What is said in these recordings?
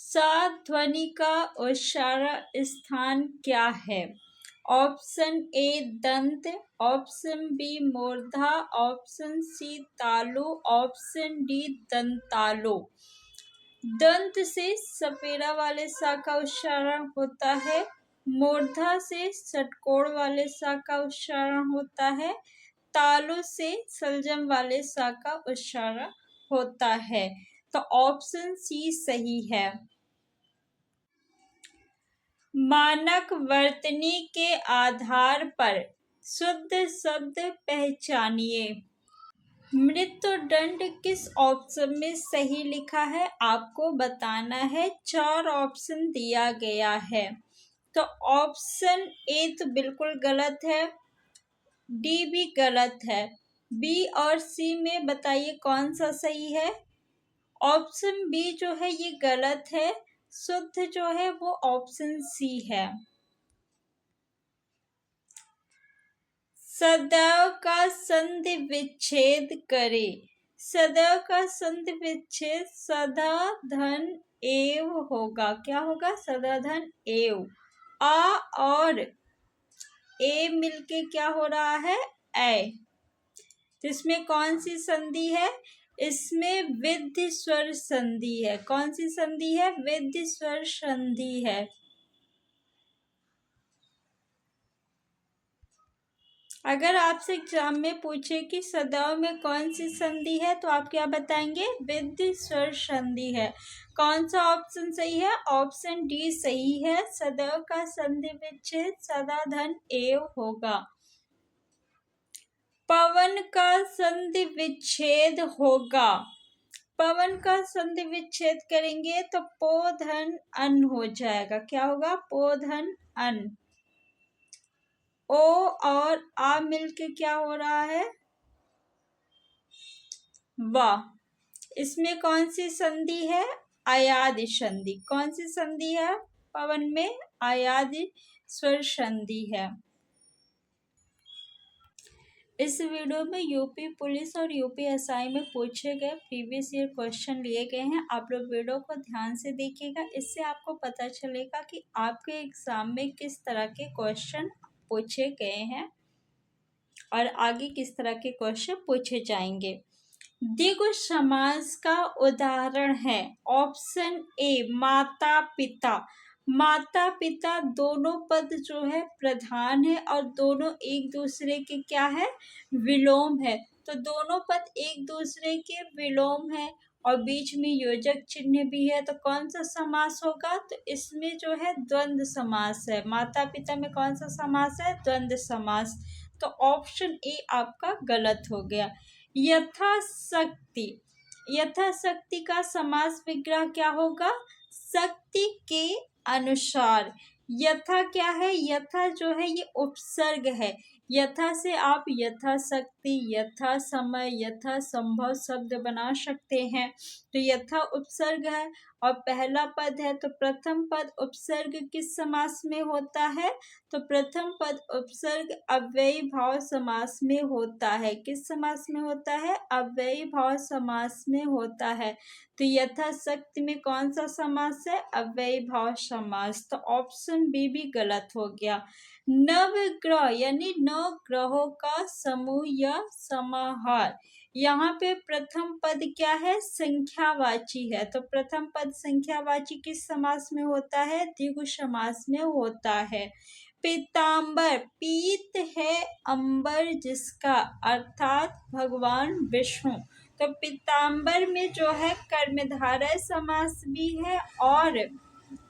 सा ध्वनि का उच्चारण स्थान क्या है? ऑप्शन ए दंत, ऑप्शन बी मूर्धा, ऑप्शन सी तालु, ऑप्शन डी दंतालु। दंत से सपेरा वाले सा का उच्चारण होता है, मूर्धा से षटकोण वाले सा का उच्चारण होता है, तालु से सलजम वाले सा का उच्चारण होता है। तो ऑप्शन सी सही है। मानक वर्तनी के आधार पर शुद्ध शब्द पहचानिए। मृत्युदंड किस ऑप्शन में सही लिखा है आपको बताना है। 4 ऑप्शन दिया गया है। तो ऑप्शन ए तो बिल्कुल गलत है, डी भी गलत है, बी और सी में बताइए कौन सा सही है। ऑप्शन बी जो है ये गलत है, शुद्ध जो है वो ऑप्शन सी है। सदैव का संधि विच्छेद करे। सदैव का संधि विच्छेद सदा धन एव होगा। क्या होगा? सदा धन एव। आ और ए मिलके क्या हो रहा है? ए। इसमें कौन सी संधि है? इसमें विद्धि स्वर संधि है। कौन सी संधि है? विद्धि स्वर संधि है। अगर आपसे एग्जाम में पूछे कि सदैव में कौन सी संधि है तो आप क्या बताएंगे? विद्धि स्वर संधि है। कौन सा ऑप्शन सही है? ऑप्शन डी सही है। सदैव का संधि विच्छेद सदा धन एव होगा। पवन का संधि विच्छेद होगा। पवन का संधि विच्छेद करेंगे तो पो धन अन हो जाएगा। क्या होगा? पो धन अन। ओ और आ मिलके क्या हो रहा है? वाह। इसमें कौन सी संधि है? अयादि संधि। कौन सी संधि है पवन में? अयादि स्वर संधि है। इस वीडियो में यूपी पुलिस और यूपीएसआई में पूछे गए प्रीवियस ईयर क्वेश्चन लिए गए हैं। आप लोग वीडियो को ध्यान से देखिएगा, इससे आपको पता चलेगा कि आपके एग्जाम में किस तरह के क्वेश्चन पूछे गए हैं और आगे किस तरह के क्वेश्चन पूछे जाएंगे। द्विगु समास का उदाहरण है। ऑप्शन ए माता पिता। माता पिता दोनों पद जो है प्रधान है और दोनों एक दूसरे के क्या है? विलोम है। तो दोनों पद एक दूसरे के विलोम है और बीच में योजक चिन्ह भी है, तो कौन सा समास होगा? तो इसमें जो है द्वंद्व समास है। माता पिता में कौन सा समास है? द्वंद्व समास। तो ऑप्शन ए आपका गलत हो गया। यथाशक्ति। यथाशक्ति का समास विग्रह क्या होगा? शक्ति के अनुसार। यथा क्या है? यथा जो है ये उपसर्ग है। यथा से आप यथाशक्ति, यथा समय, यथा संभव शब्द बना सकते हैं। तो यथा उपसर्ग है और पहला पद है, तो प्रथम पद उपसर्ग किस समास में होता है? तो प्रथम पद उपसर्ग अव्ययी भाव समास में होता है। किस समास में होता है? अव्ययी भाव समास में होता है। तो यथाशक्ति में कौन सा समास है? अव्ययी भाव समास। तो ऑप्शन बी भी गलत हो गया। नवग्रह यानी 9 ग्रहों का समूह या समाहार। यहाँ पे प्रथम पद क्या है? संख्यावाची है। तो प्रथम पद संख्यावाची किस समास में होता है? द्विगु समास में होता है। पीतांबर, पीत है अंबर जिसका, अर्थात भगवान विष्णु। तो पीतांबर में जो है कर्मधारय समास भी है और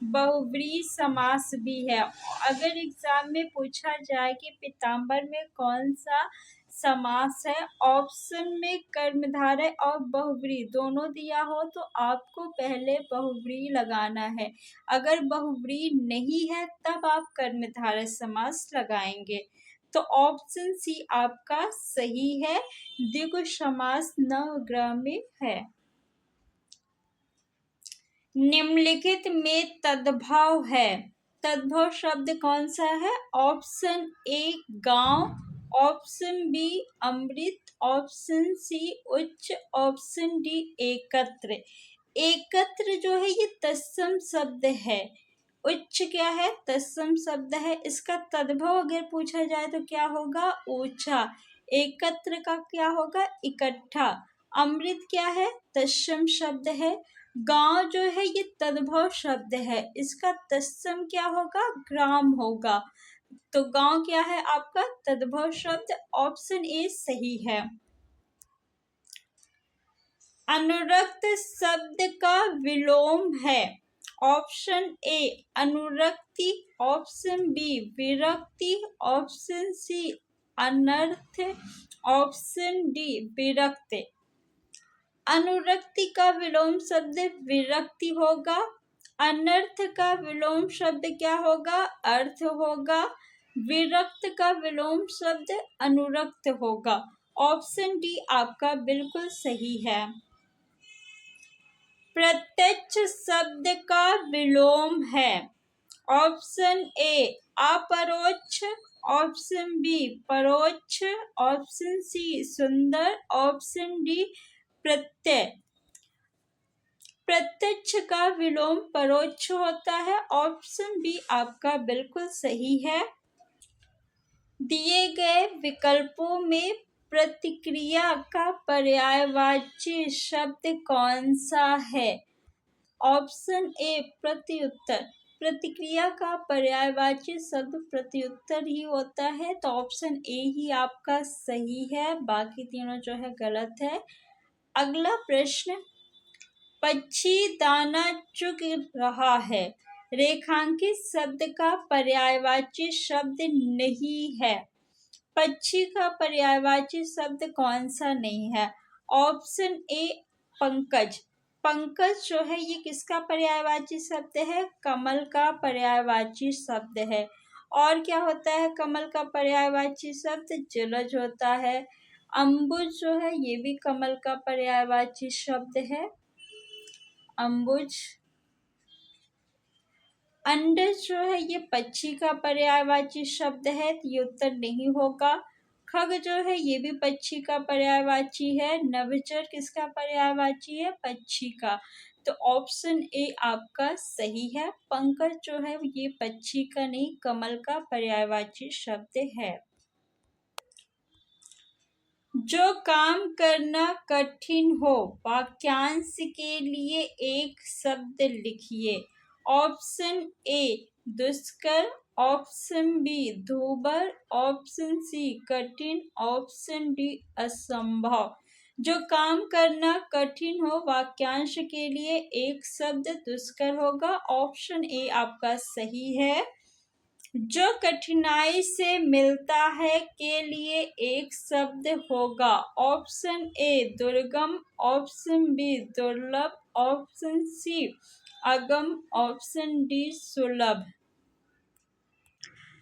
बहुव्रीहि समास भी है। अगर एग्जाम में पूछा जाए कि पीतांबर में कौन सा समास है, ऑप्शन में कर्मधारय और बहुव्रीहि दोनों दिया हो तो आपको पहले बहुव्रीहि लगाना है। अगर बहुव्रीहि नहीं है तब आप कर्मधारय समास लगाएंगे। तो ऑप्शन सी आपका सही है। द्विगु समास नवग्रह में है। निम्नलिखित में तद्भव है। तद्भव शब्द कौन सा है? ऑप्शन ए गांव, ऑप्शन बी अमृत, ऑप्शन सी उच्च, ऑप्शन डी एकत्र। एकत्र जो है ये तत्सम शब्द है। उच्च क्या है? तत्सम शब्द है। इसका तद्भव अगर पूछा जाए तो क्या होगा? ऊंचा। एकत्र का क्या होगा? इकट्ठा। अमृत क्या है? तत्सम शब्द है। गांव जो है ये तद्भव शब्द है। इसका तत्सम क्या होगा? ग्राम होगा। तो गांव क्या है आपका? तद्भव शब्द। ऑप्शन ए सही है। अनुरक्त शब्द का विलोम है। ऑप्शन ए अनुरक्ति, ऑप्शन बी विरक्ति, ऑप्शन सी अनर्थ, ऑप्शन डी विरक्ति। अनुरक्ति का विलोम शब्द विरक्ति होगा। अनर्थ का विलोम शब्द क्या होगा? अर्थ होगा। विरक्त का विलोम शब्द अनुरक्त होगा। ऑप्शन डी आपका बिल्कुल सही है। प्रत्यक्ष शब्द का विलोम है। ऑप्शन ए अपरोक्ष, ऑप्शन बी परोक्ष, ऑप्शन सी सुंदर, ऑप्शन डी प्रत्यय। प्रत्यक्ष का विलोम परोक्ष होता है। ऑप्शन बी आपका बिल्कुल सही है। दिए गए विकल्पों में प्रतिक्रिया का पर्यायवाची शब्द कौन सा है? ऑप्शन ए प्रत्युत्तर। प्रतिक्रिया का पर्यायवाची शब्द प्रत्युत्तर ही होता है, तो ऑप्शन ए ही आपका सही है। बाकी तीनों जो है गलत है। अगला प्रश्न, पक्षी दाना चुग रहा है रेखांकित शब्द का पर्यायवाची शब्द नहीं है। पक्षी का पर्यायवाची शब्द कौन सा नहीं है? ऑप्शन ए पंकज। पंकज जो है ये किसका पर्यायवाची शब्द है? कमल का पर्यायवाची शब्द है। और क्या होता है कमल का पर्यायवाची शब्द? जलज होता है। अम्बुज जो है ये भी कमल का पर्यायवाची शब्द है। अम्बुज। अंडज जो है ये पक्षी का पर्यायवाची शब्द है, तो ये उत्तर नहीं होगा। खग जो है ये भी पक्षी का पर्यायवाची है। नभचर किसका पर्यायवाची है? पक्षी का। तो ऑप्शन ए आपका सही है। पंकज जो है ये पक्षी का नहीं, कमल का पर्यायवाची शब्द है। जो काम करना कठिन हो वाक्यांश के लिए एक शब्द लिखिए। ऑप्शन ए दुष्कर, ऑप्शन बी दूभर, ऑप्शन सी कठिन, ऑप्शन डी असंभव। जो काम करना कठिन हो वाक्यांश के लिए एक शब्द दुष्कर होगा। ऑप्शन ए आपका सही है। जो कठिनाई से मिलता है के लिए एक शब्द होगा। ऑप्शन ए दुर्गम, ऑप्शन बी दुर्लभ, ऑप्शन सी अगम, ऑप्शन डी सुलभ।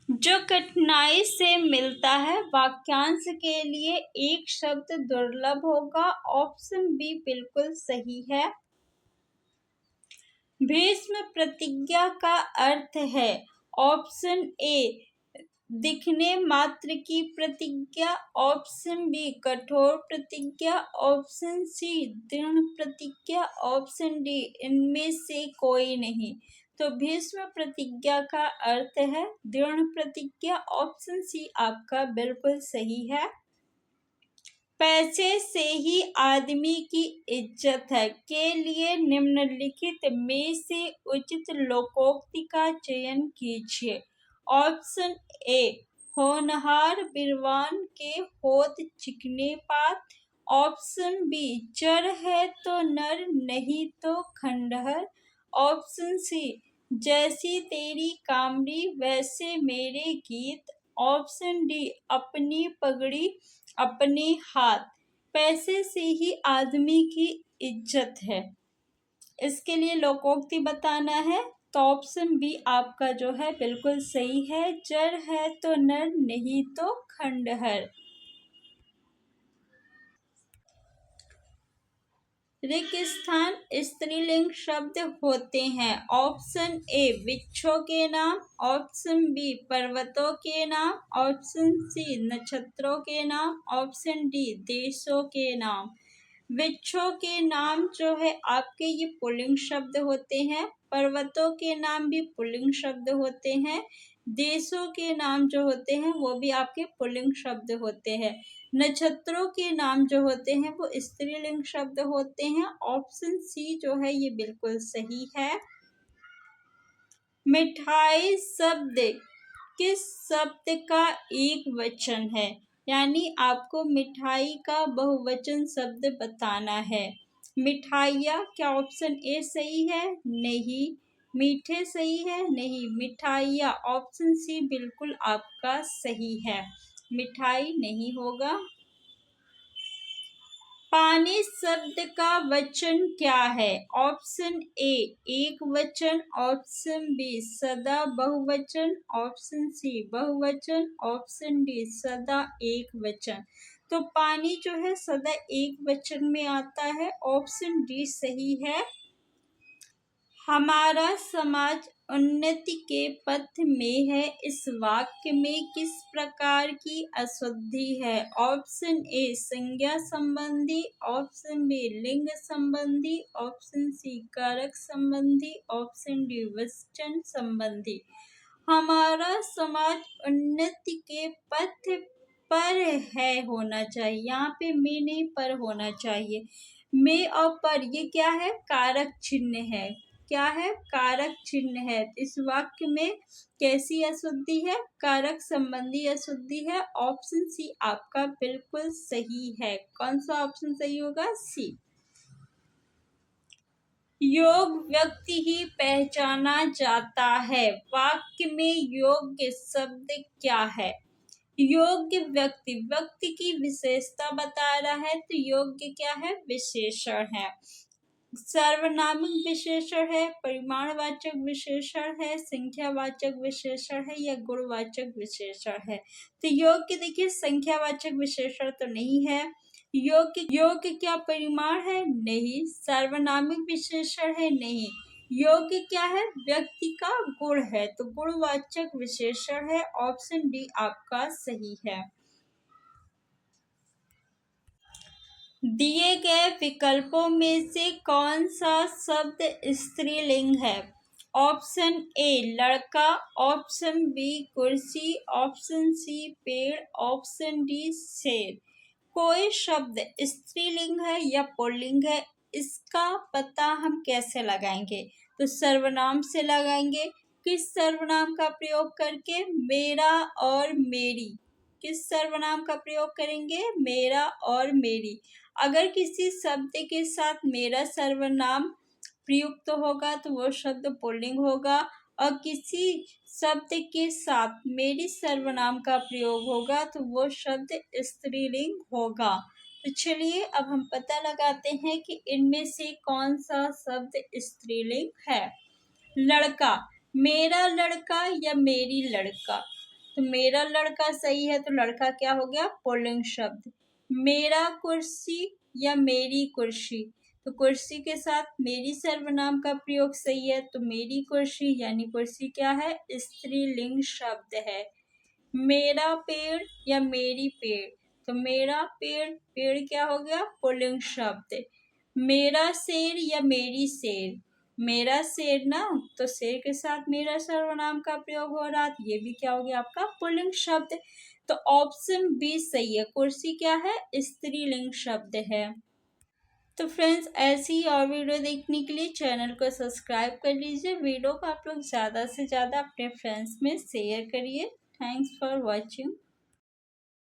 जो कठिनाई से मिलता है वाक्यांश के लिए एक शब्द दुर्लभ होगा। ऑप्शन बी बिल्कुल सही है। भीष्म प्रतिज्ञा का अर्थ है। ऑप्शन ए दिखने मात्र की प्रतिज्ञा, ऑप्शन बी कठोर प्रतिज्ञा, ऑप्शन सी दृढ़ प्रतिज्ञा, ऑप्शन डी इनमें से कोई नहीं। तो भीष्म प्रतिज्ञा का अर्थ है दृढ़ प्रतिज्ञा। ऑप्शन सी आपका बिल्कुल सही है। पैसे से ही आदमी की इज्जत है के लिए निम्नलिखित में से उचित लोकोक्ति का चयन कीजिए। ऑप्शन ए होनहार बिरवान के होत चिकने पात, ऑप्शन बी चर है तो नर नहीं तो खंडहर, ऑप्शन सी जैसी तेरी कामड़ी वैसे मेरे गीत, ऑप्शन डी अपनी पगड़ी अपने हाथ। पैसे से ही आदमी की इज्जत है, इसके लिए लोकोक्ति बताना है। तो ऑप्शन बी आपका जो है बिल्कुल सही है। जर है तो नर नहीं तो खंडहर। रिक्त स्थान स्त्रीलिंग शब्द होते हैं। ऑप्शन ए वृक्षों के नाम, ऑप्शन बी पर्वतों के नाम, ऑप्शन सी नक्षत्रों के नाम, ऑप्शन डी देशों के नाम। वृक्षों के नाम जो है आपके ये पुल्लिंग शब्द होते हैं। पर्वतों के नाम भी पुल्लिंग शब्द होते हैं। देशों के नाम जो होते हैं वो भी आपके पुल्लिंग शब्द होते हैं। नक्षत्रों के नाम जो होते हैं वो स्त्रीलिंग शब्द होते हैं। ऑप्शन सी जो है ये बिल्कुल सही है। मिठाई शब्द किस शब्द का एक वचन है? यानी आपको मिठाई का बहुवचन शब्द बताना है। मिठाइया, क्या ऑप्शन ए सही है? नहीं। मीठे सही है? नहीं। मिठाइया, ऑप्शन सी बिल्कुल आपका सही है। मिठाई नहीं होगा। पानी शब्द का वचन क्या है? ऑप्शन ए एक वचन, ऑप्शन बी सदा बहुवचन, ऑप्शन सी बहुवचन, ऑप्शन डी सदा एक वचन। तो पानी जो है सदा एक वचन में आता है। ऑप्शन डी सही है। हमारा समाज उन्नति के पथ में है, इस वाक्य में किस प्रकार की अशुद्धि है? ऑप्शन ए संज्ञा संबंधी, ऑप्शन बी लिंग संबंधी, ऑप्शन सी कारक संबंधी, ऑप्शन डी वचन संबंधी। हमारा समाज उन्नति के पथ पर है होना चाहिए। यहाँ पे में नहीं पर होना चाहिए। में और पर ये क्या है? कारक चिन्ह है। क्या है? कारक चिन्ह है। इस वाक्य में कैसी अशुद्धि है? कारक संबंधी अशुद्धि है। ऑप्शन सी आपका बिल्कुल सही है। कौन सा ऑप्शन सही होगा? सी। योग व्यक्ति ही पहचाना जाता है। वाक्य में योग्य शब्द क्या है? योग्य व्यक्ति, व्यक्ति की विशेषता बता रहा है तो योग्य क्या है? विशेषण है। सर्वनामिक विशेषण है, परिमाणवाचक विशेषण है, संख्यावाचक विशेषण है या गुणवाचक विशेषण है। तो योग्य देखिए संख्यावाचक विशेषण तो नहीं है। योग्य क्या परिमाण है? नहीं। सर्वनामिक विशेषण है? नहीं। योग्य क्या है? व्यक्ति का गुण है, तो गुणवाचक विशेषण है। ऑप्शन डी आपका सही है। दिए गए विकल्पों में से कौन सा शब्द स्त्रीलिंग है? ऑप्शन ए लड़का, ऑप्शन बी कुर्सी, ऑप्शन सी पेड़, ऑप्शन डी शेर। कोई शब्द स्त्रीलिंग है या पुल्लिंग है, इसका पता हम कैसे लगाएंगे? तो सर्वनाम से लगाएंगे। किस सर्वनाम का प्रयोग करके? मेरा और मेरी। किस सर्वनाम का प्रयोग करेंगे? मेरा और मेरी। अगर किसी शब्द के साथ मेरा सर्वनाम प्रयुक्त होगा तो वो शब्द पुल्लिंग होगा, और किसी शब्द के साथ मेरी सर्वनाम का प्रयोग होगा तो वो शब्द स्त्रीलिंग होगा। तो चलिए अब हम पता लगाते हैं कि इनमें से कौन सा शब्द स्त्रीलिंग है। लड़का, मेरा लड़का या मेरी लड़का। तो मेरा लड़का सही है, तो लड़का क्या हो गया? पुल्लिंग शब्द। मेरा कुर्सी या मेरी कुर्सी, तो कुर्सी के साथ मेरी सर्वनाम का प्रयोग सही है, तो मेरी कुर्सी यानी कुर्सी क्या है? स्त्रीलिंग शब्द है। मेरा पेड़ या मेरी पेड़, तो मेरा पेड़, पेड़ क्या हो गया? पुल्लिंग शब्द। मेरा शेर या मेरी शेर, मेरा शेर ना, तो शेर के साथ मेरा सर्वनाम का प्रयोग हो रहा, तो ये भी क्या हो गया आपका? पुल्लिंग शब्द। तो ऑप्शन बी सही है। कुर्सी क्या है? स्त्रीलिंग शब्द है। तो फ्रेंड्स ऐसी ही और वीडियो देखने के लिए चैनल को सब्सक्राइब कर लीजिए। वीडियो को आप लोग ज़्यादा से ज़्यादा अपने फ्रेंड्स में शेयर करिए। Thanks for watching.